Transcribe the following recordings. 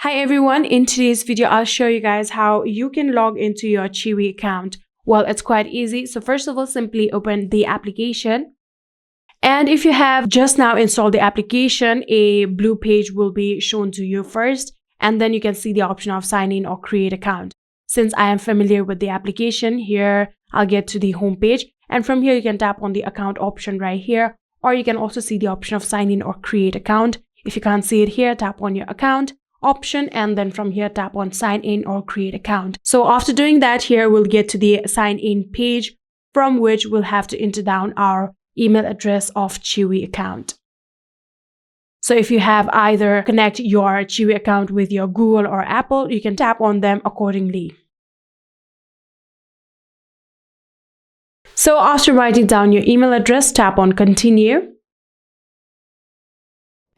Hi everyone, in today's video I'll show you guys how you can log into your Chewy account. Well, it's quite easy. So first of all, simply open the application. And if you have just now installed the application, a blue page will be shown to you first, and then you can see the option of sign in or create account. Since I am familiar with the application, here I'll get to the home page, and from here you can tap on the account option right here, or you can also see the option of sign in or create account. If you can't see it here, tap on your account option, and then from here tap on sign in or create account. So after doing that, here we'll get to the sign in page, from which we'll have to enter down our email address of Chewy account. So if you have either connect your Chewy account with your Google or Apple, you can tap on them accordingly. So after writing down your email address, tap on continue.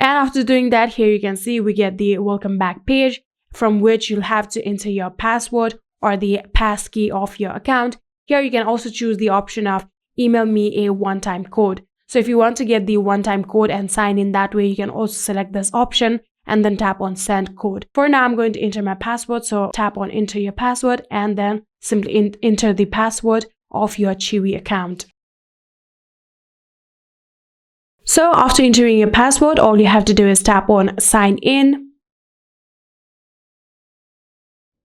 And after doing that, here you can see we get the welcome back page, from which you'll have to enter your password or the passkey of your account. Here you can also choose the option of email me a one-time code. So if you want to get the one-time code and sign in that way, you can also select this option and then tap on send code. For now, I'm going to enter my password. So tap on enter your password and then simply enter the password of your Chewy account. So after entering your password, all you have to do is tap on sign in.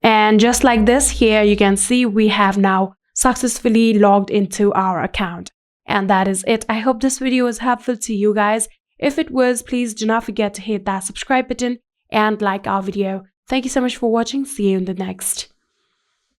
And just like this, here you can see we have now successfully logged into our account. And that is it. I hope this video was helpful to you guys. If it was, please do not forget to hit that subscribe button and like our video. Thank you so much for watching. See you in the next.